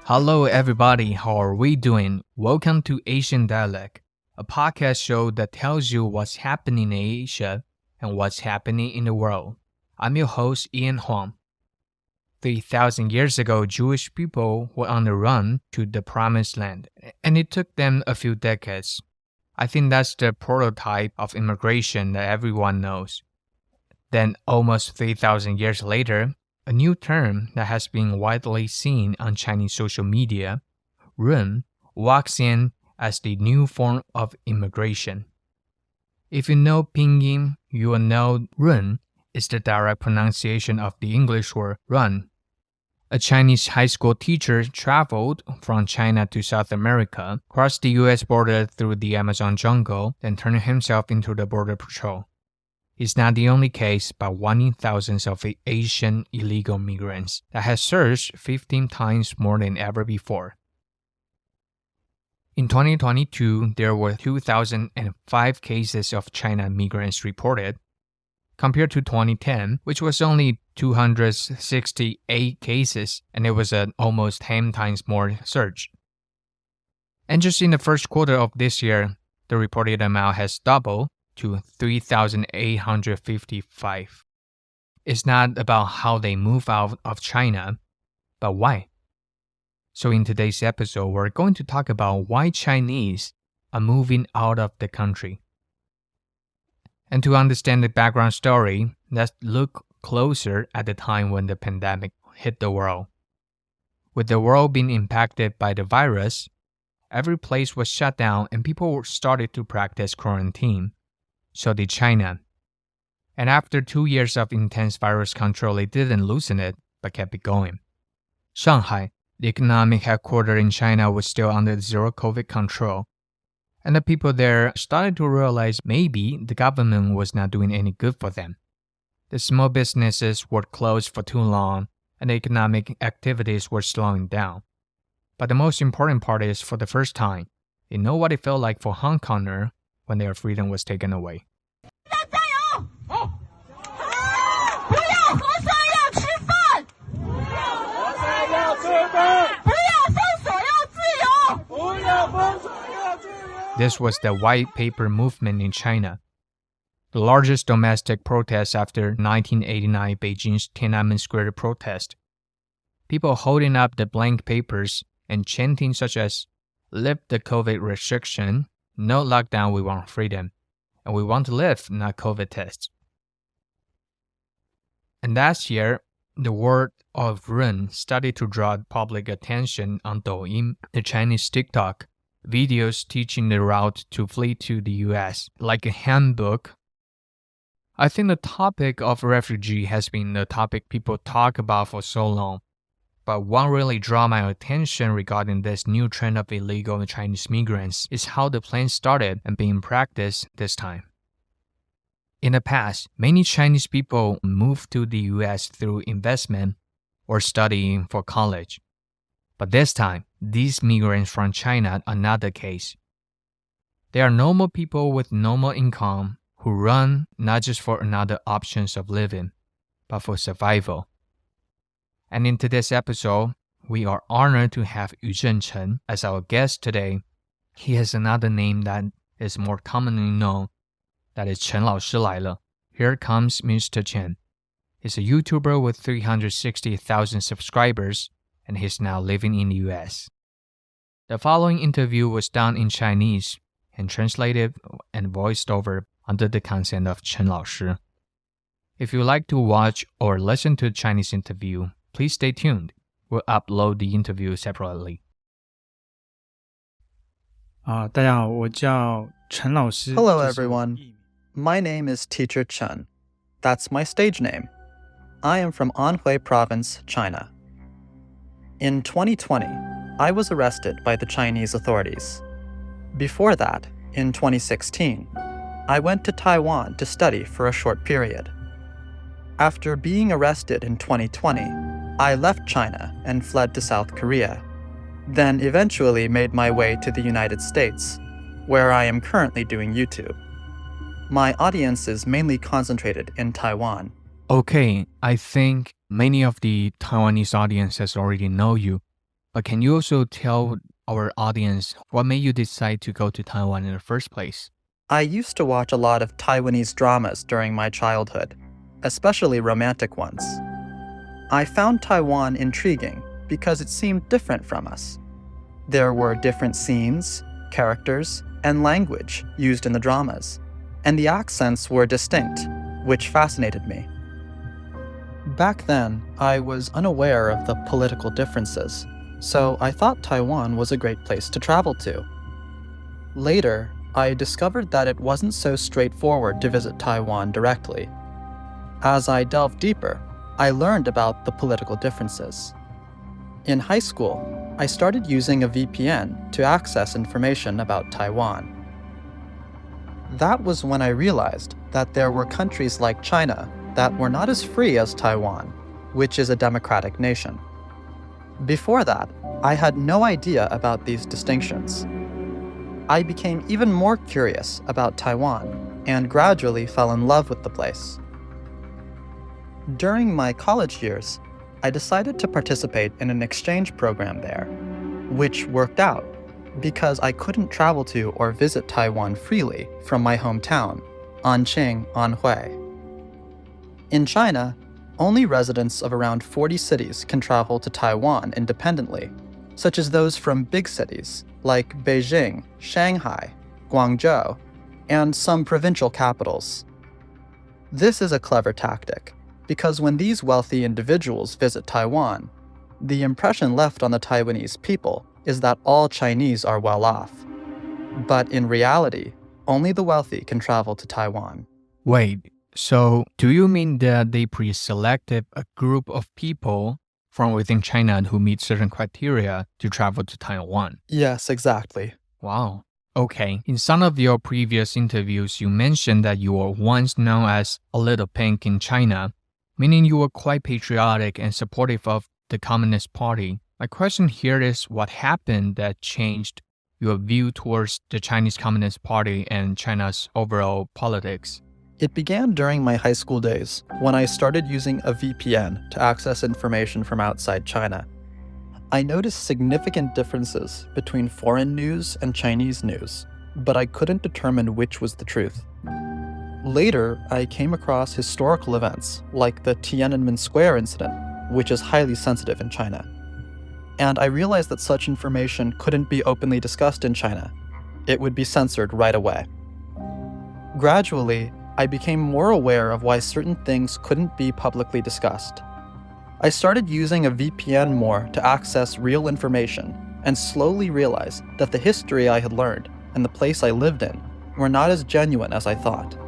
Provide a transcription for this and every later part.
Hello, everybody. How are we doing? Welcome to Asian Dialect, a podcast show that tells you what's happening in Asia and what's happening in the world. I'm your host, Ian Huang. 3,000 years ago, Jewish people were on the run to the Promised Land, and it took them a few decades. I think that's the prototype of immigration that everyone knows. Then, almost 3,000 years later, a new term that has been widely seen on Chinese social media, "run," walks in as the new form of immigration. If you know Pinyin, you will know "run" is the direct pronunciation of the English word "run." A Chinese high school teacher traveled from China to South America, crossed the U.S. border through the Amazon jungle, then turned himself into the border patrol. It's not the only case, but one in thousands of Asian illegal migrants that has surged 15 times more than ever before. In 2022, there were 2,005 cases of China migrants reported, compared to 2010, which was only 268 cases, and it was an almost 10 times more surge. And just in the first quarter of this year, the reported amount has doubled to 3,855. It's not about how they move out of China, but why. So in today's episode, we're going to talk about why Chinese are moving out of the country. And to understand the background story, let's look closer at the time when the pandemic hit the world. With the world being impacted by the virus, every place was shut down and people started to practice quarantine. So did China. And after 2 years of intense virus control, they didn't loosen it, but kept it going. Shanghai, the economic headquarters in China, was still under zero COVID control. And the people there started to realize maybe the government was not doing any good for them. The small businesses were closed for too long, and the economic activities were slowing down. But the most important part is, for the first time, they know what it felt like for Hong Kongers when their freedom was taken away. This was the White Paper movement in China, the largest domestic protest after 1989 Beijing's Tiananmen Square protest. People holding up the blank papers and chanting such as, "Lift the COVID restriction," "No lockdown, we want freedom," and "We want to live, not COVID tests." And last year, the word of "run" started to draw public attention on Douyin, the Chinese TikTok, videos teaching the route to flee to the US, like a handbook. I think the topic of refugee has been the topic people talk about for so long, but what really drew my attention regarding this new trend of illegal Chinese migrants is how the plan started and being practiced this time. In the past, many Chinese people moved to the US through investment or studying for college. But this time, these migrants from China are not the case. They are normal people with normal income who run not just for another options of living, but for survival. And in today's episode, we are honored to have Yuzhen Chen as our guest today. He has another name that is more commonly known, that is 陈老师来了. Here comes Mr. Chen. He's a YouTuber with 360,000 subscribers, and he's now living in the US. The following interview was done in Chinese and translated and voiced over under the consent of 陈老师. If you like to watch or listen to the Chinese interview, please stay tuned. We'll upload the interview separately. 大家好，我叫陈老师。 Hello everyone. My name is Teacher Chen. That's my stage name. I am from Anhui Province, China. In 2020, I was arrested by the Chinese authorities. Before that, in 2016, I went to Taiwan to study for a short period. After being arrested in 2020, I left China and fled to South Korea, then eventually made my way to the United States, where I am currently doing YouTube. My audience is mainly concentrated in Taiwan. Okay, I think many of the Taiwanese audiences already know you, But can you also tell our audience what made you decide to go to Taiwan in the first place? I used to watch a lot of Taiwanese dramas during my childhood, especially romantic ones. I found Taiwan intriguing because it seemed different from us. There were different scenes, characters, and language used in the dramas, and the accents were distinct, which fascinated me. Back then, I was unaware of the political differences, so I thought Taiwan was a great place to travel to. Later, I discovered that it wasn't so straightforward to visit Taiwan directly. As I delved deeper, I learned about the political differences. In high school, I started using a VPN to access information about Taiwan. That was when I realized that there were countries like China that were not as free as Taiwan, which is a democratic nation. Before that, I had no idea about these distinctions. I became even more curious about Taiwan and gradually fell in love with the place. During my college years, I decided to participate in an exchange program there, which worked out because I couldn't travel to or visit Taiwan freely from my hometown, Anqing, Anhui. In China, only residents of around 40 cities can travel to Taiwan independently, such as those from big cities like Beijing, Shanghai, Guangzhou, and some provincial capitals. This is a clever tactic, because when these wealthy individuals visit Taiwan, the impression left on the Taiwanese people is that all Chinese are well off. But in reality, only the wealthy can travel to Taiwan. Wait, so do you mean that they pre-selected a group of people from within China who meet certain criteria to travel to Taiwan? Yes, exactly. Wow. Okay. In some of your previous interviews, you mentioned that you were once known as a little pink in China, meaning you were quite patriotic and supportive of the Communist Party. My question here is, what happened that changed your view towards the Chinese Communist Party and China's overall politics? It began during my high school days, when I started using a VPN to access information from outside China. I noticed significant differences between foreign news and Chinese news, but I couldn't determine which was the truth. Later, I came across historical events like the Tiananmen Square incident, which is highly sensitive in China. And I realized that such information couldn't be openly discussed in China. It would be censored right away. Gradually, I became more aware of why certain things couldn't be publicly discussed. I started using a VPN more to access real information and slowly realized that the history I had learned and the place I lived in were not as genuine as I thought.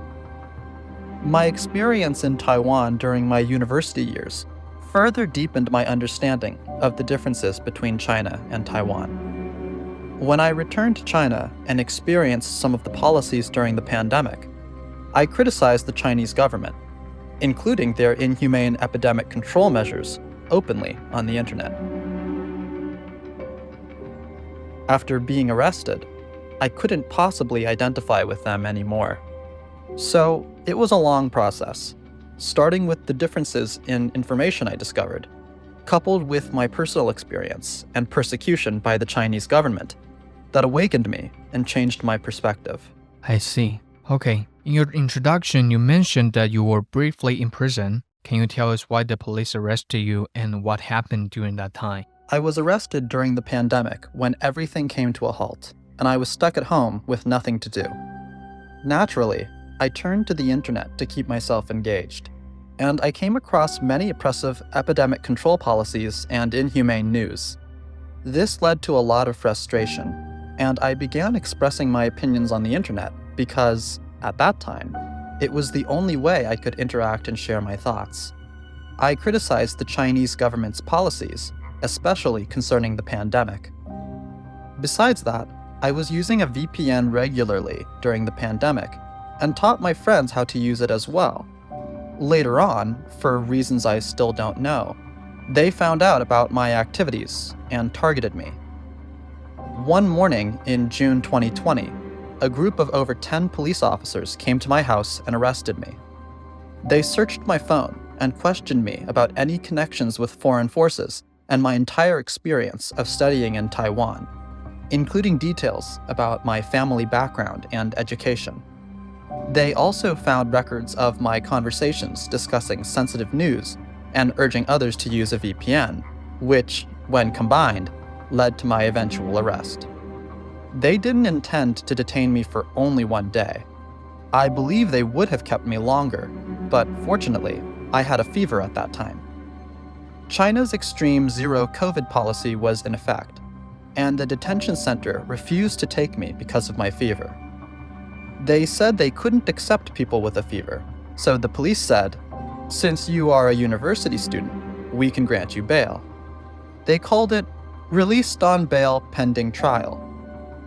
My experience in Taiwan during my university years further deepened my understanding of the differences between China and Taiwan. When I returned to China and experienced some of the policies during the pandemic, I criticized the Chinese government, including their inhumane epidemic control measures, openly on the internet. After being arrested, I couldn't possibly identify with them anymore. So it was a long process, starting with the differences in information I discovered, coupled with my personal experience and persecution by the Chinese government, that awakened me and changed my perspective. I see. Okay. In your introduction, you mentioned that you were briefly in prison. Can you tell us why the police arrested you and what happened during that time? I was arrested during the pandemic when everything came to a halt, and I was stuck at home with nothing to do. Naturally, I turned to the internet to keep myself engaged, and I came across many oppressive epidemic control policies and inhumane news. This led to a lot of frustration, and I began expressing my opinions on the internet because, at that time, it was the only way I could interact and share my thoughts. I criticized the Chinese government's policies, especially concerning the pandemic. Besides that, I was using a VPN regularly during the pandemic and taught my friends how to use it as well. Later on, for reasons I still don't know, they found out about my activities and targeted me. One morning in June 2020, a group of over 10 police officers came to my house and arrested me. They searched my phone and questioned me about any connections with foreign forces and my entire experience of studying in Taiwan, including details about my family background and education. They also found records of my conversations discussing sensitive news and urging others to use a VPN, which, when combined, led to my eventual arrest. They didn't intend to detain me for only one day. I believe they would have kept me longer, but fortunately, I had a fever at that time. China's extreme zero COVID policy was in effect, and the detention center refused to take me because of my fever. They said they couldn't accept people with a fever, so the police said, "Since you are a university student, we can grant you bail." They called it released on bail pending trial,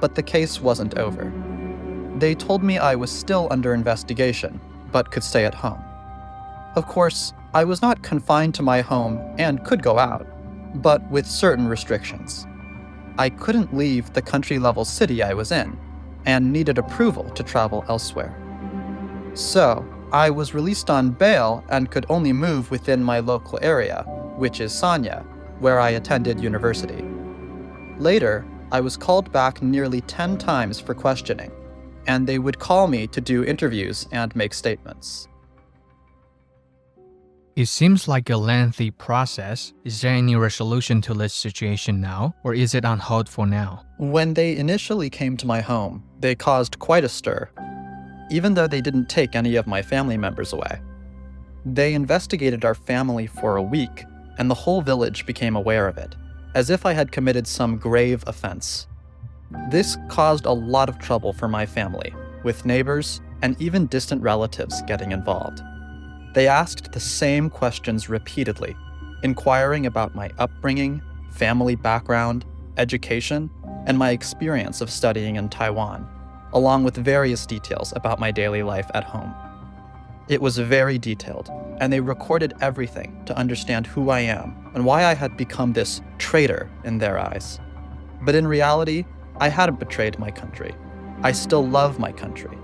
but the case wasn't over. They told me I was still under investigation, but could stay at home. Of course, I was not confined to my home and could go out, but with certain restrictions. I couldn't leave the country-level city I was in, and needed approval to travel elsewhere. So, I was released on bail and could only move within my local area, which is Sanya, where I attended university. Later, I was called back nearly 10 times for questioning, and they would call me to do interviews and make statements. It seems like a lengthy process. Is there any resolution to this situation now, or is it on hold for now? When they initially came to my home, they caused quite a stir, even though they didn't take any of my family members away. They investigated our family for a week, and the whole village became aware of it, as if I had committed some grave offense. This caused a lot of trouble for my family, with neighbors and even distant relatives getting involved. They asked the same questions repeatedly, inquiring about my upbringing, family background, education, and my experience of studying in Taiwan, along with various details about my daily life at home. It was very detailed, and they recorded everything to understand who I am and why I had become this traitor in their eyes. But in reality, I hadn't betrayed my country. I still love my country.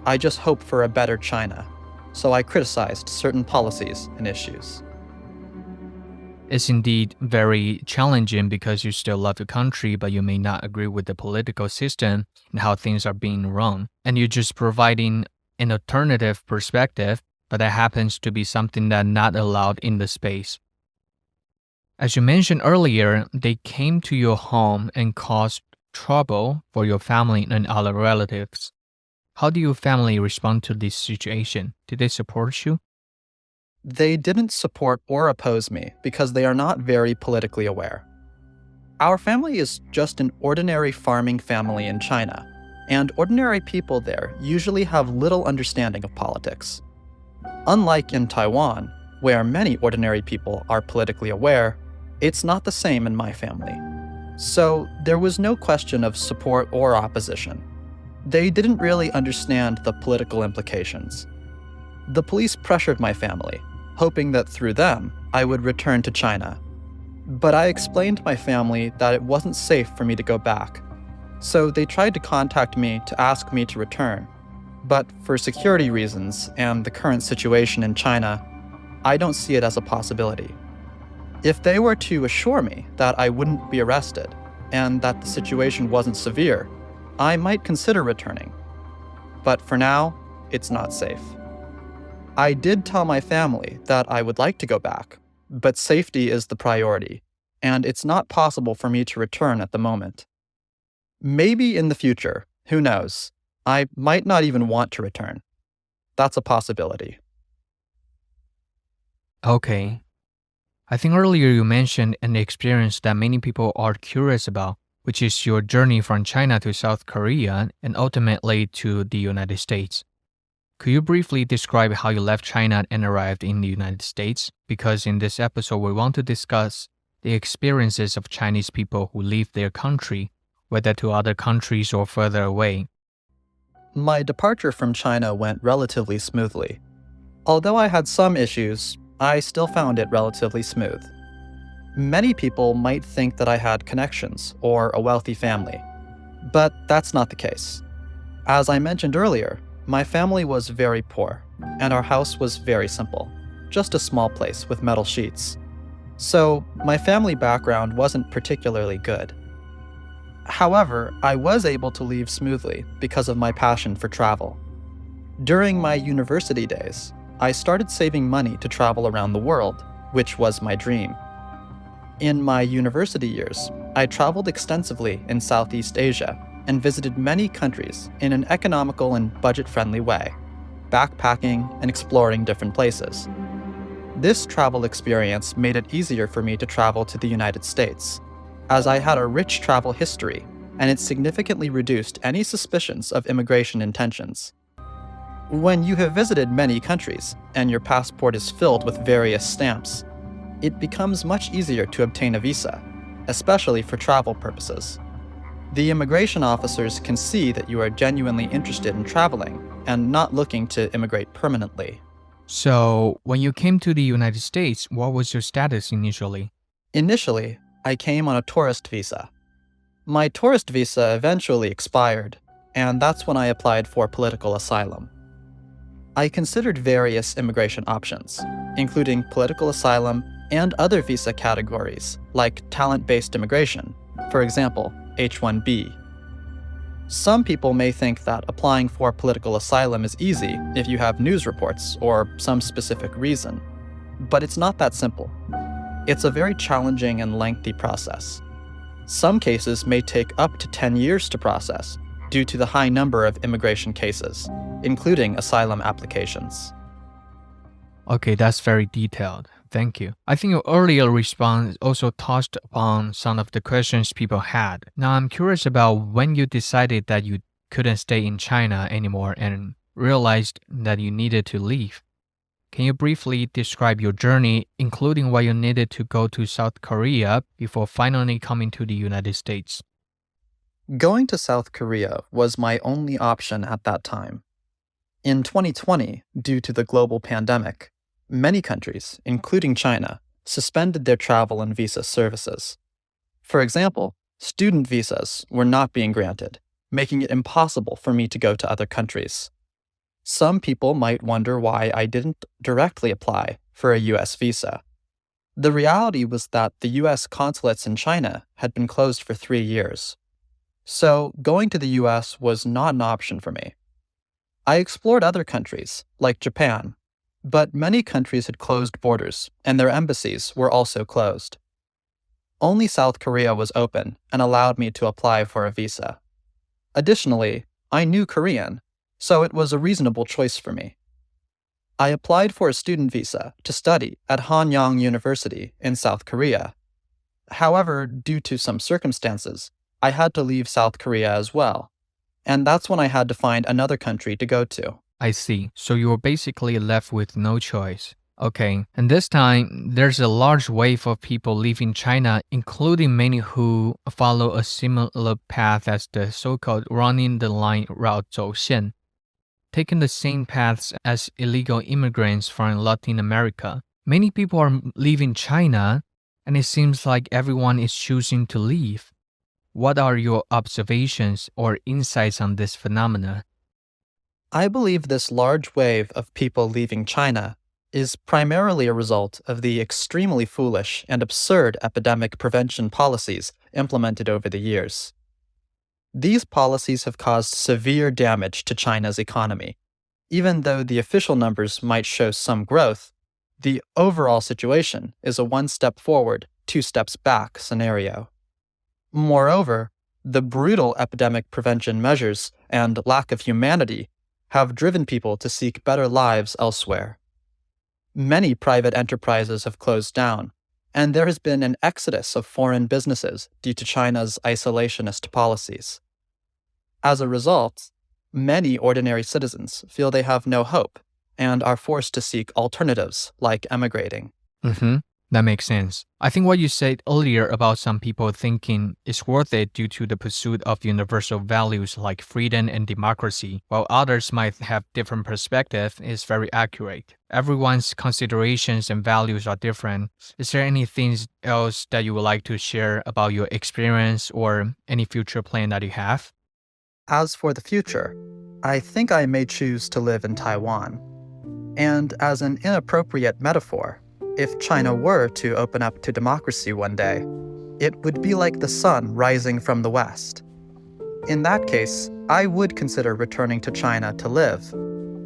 I just hope for a better China. So I criticized certain policies and issues. It's indeed very challenging because you still love your country, but you may not agree with the political system and how things are being run. And you're just providing an alternative perspective, but that happens to be something that's not allowed in the space. As you mentioned earlier, they came to your home and caused trouble for your family and other relatives. How do your family respond to this situation? Did they support you? They didn't support or oppose me because they are not very politically aware. Our family is just an ordinary farming family in China, and ordinary people there usually have little understanding of politics. Unlike in Taiwan, where many ordinary people are politically aware, it's not the same in my family. So there was no question of support or opposition. They didn't really understand the political implications. The police pressured my family, hoping that through them, I would return to China. But I explained to my family that it wasn't safe for me to go back. So they tried to contact me to ask me to return. But for security reasons and the current situation in China, I don't see it as a possibility. If they were to assure me that I wouldn't be arrested and that the situation wasn't severe, I might consider returning. But for now, it's not safe. I did tell my family that I would like to go back, but safety is the priority, and it's not possible for me to return at the moment. Maybe in the future, who knows? I might not even want to return. That's a possibility. Okay. I think earlier you mentioned an experience that many people are curious about, which is your journey from China to South Korea and ultimately to the United States. Could you briefly describe how you left China and arrived in the United States? Because in this episode, we want to discuss the experiences of Chinese people who leave their country, whether to other countries or further away. My departure from China went relatively smoothly. Although I had some issues, I still found it relatively smooth. Many people might think that I had connections or a wealthy family, but that's not the case. As I mentioned earlier, my family was very poor, and our house was very simple, just a small place with metal sheets. So my family background wasn't particularly good. However, I was able to leave smoothly because of my passion for travel. During my university days, I started saving money to travel around the world, which was my dream. In my university years, I traveled extensively in Southeast Asia and visited many countries in an economical and budget-friendly way, backpacking and exploring different places. This travel experience made it easier for me to travel to the United States, as I had a rich travel history, and it significantly reduced any suspicions of immigration intentions. When you have visited many countries, and your passport is filled with various stamps, it becomes much easier to obtain a visa, especially for travel purposes. The immigration officers can see that you are genuinely interested in traveling and not looking to immigrate permanently. So, when you came to the United States, what was your status initially? Initially, I came on a tourist visa. My tourist visa eventually expired, and that's when I applied for political asylum. I considered various immigration options, including political asylum and other visa categories, like talent-based immigration, for example, H-1B. Some people may think that applying for political asylum is easy if you have news reports or some specific reason, but it's not that simple. It's a very challenging and lengthy process. Some cases may take up to 10 years to process due to the high number of immigration cases, including asylum applications. Okay, that's very detailed. Thank you. I think your earlier response also touched upon some of the questions people had. Now I'm curious about when you decided that you couldn't stay in China anymore and realized that you needed to leave. Can you briefly describe your journey, including why you needed to go to South Korea before finally coming to the United States? Going to South Korea was my only option at that time. In 2020, due to the global pandemic, many countries, including China, suspended their travel and visa services. For example, student visas were not being granted, making it impossible for me to go to other countries. Some people might wonder why I didn't directly apply for a US visa. The reality was that the US consulates in China had been closed for 3 years. So going to the US was not an option for me. I explored other countries, like Japan, but many countries had closed borders, and their embassies were also closed. Only South Korea was open and allowed me to apply for a visa. Additionally, I knew Korean, so it was a reasonable choice for me. I applied for a student visa to study at Hanyang University in South Korea. However, due to some circumstances, I had to leave South Korea as well, and that's when I had to find another country to go to. I see. So you were basically left with no choice. Okay, and this time, there's a large wave of people leaving China, including many who follow a similar path as the so-called running the line route 走线, taking the same paths as illegal immigrants from Latin America. Many people are leaving China, and it seems like everyone is choosing to leave. What are your observations or insights on this phenomena? I believe this large wave of people leaving China is primarily a result of the extremely foolish and absurd epidemic prevention policies implemented over the years. These policies have caused severe damage to China's economy. Even though the official numbers might show some growth, the overall situation is a one step forward, two steps back scenario. Moreover, the brutal epidemic prevention measures and lack of humanity have driven people to seek better lives elsewhere. Many private enterprises have closed down, and there has been an exodus of foreign businesses due to China's isolationist policies. As a result, many ordinary citizens feel they have no hope and are forced to seek alternatives like emigrating. That makes sense. I think what you said earlier about some people thinking it's worth it due to the pursuit of universal values like freedom and democracy, while others might have different perspective, is very accurate. Everyone's considerations and values are different. Is there anything else that you would like to share about your experience or any future plan that you have? As for the future, I think I may choose to live in Taiwan. And as an inappropriate metaphor, If China were to open up to democracy one day, it would be like the sun rising from the west. In that case, I would consider returning to China to live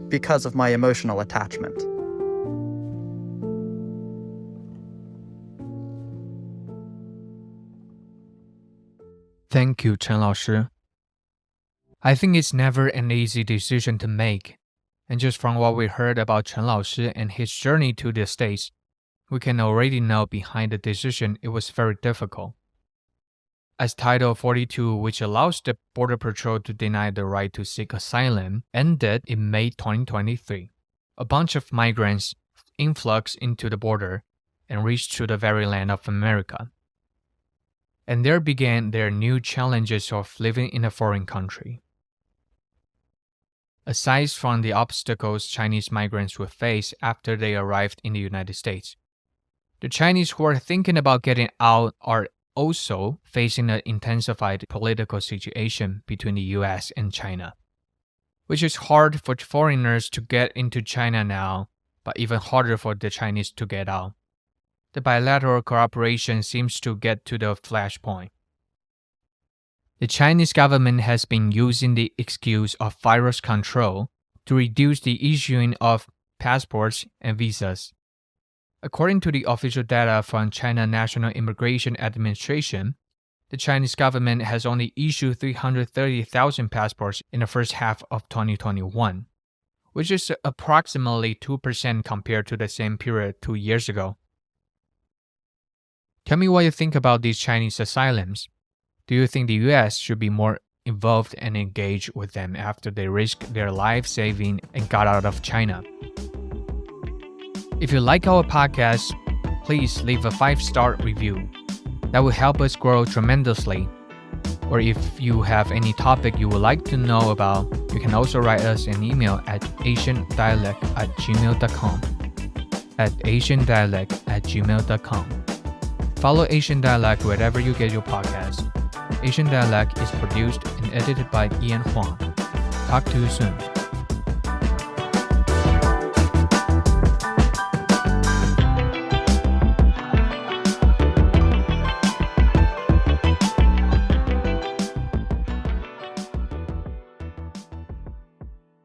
because of my emotional attachment. Thank you, Chen 老师. I think it's never an easy decision to make. And just from what we heard about Chen 老师 and his journey to the States, we can already know behind the decision it was very difficult. As Title 42, which allows the Border Patrol to deny the right to seek asylum, ended in May 2023, a bunch of migrants influxed into the border and reached to the very land of America. And there began their new challenges of living in a foreign country. Aside from the obstacles Chinese migrants would face after they arrived in the United States, the Chinese who are thinking about getting out are also facing an intensified political situation between the US and China, which is hard for foreigners to get into China now, but even harder for the Chinese to get out. The bilateral cooperation seems to get to the flashpoint. The Chinese government has been using the excuse of virus control to reduce the issuing of passports and visas. According to the official data from China National Immigration Administration, the Chinese government has only issued 330,000 passports in the first half of 2021, which is approximately 2% compared to the same period 2 years ago. Tell me what you think about these Chinese asylums. Do you think the US should be more involved and engaged with them after they risked their life saving and got out of China? If you like our podcast, please leave a 5-star review. That will help us grow tremendously. Or if you have any topic you would like to know about, you can also write us an email at asiandialect@gmail.com. asiandialect@gmail.com. Follow Asian Dialect wherever you get your podcast. Asian Dialect is produced and edited by Ian Huang. Talk to you soon.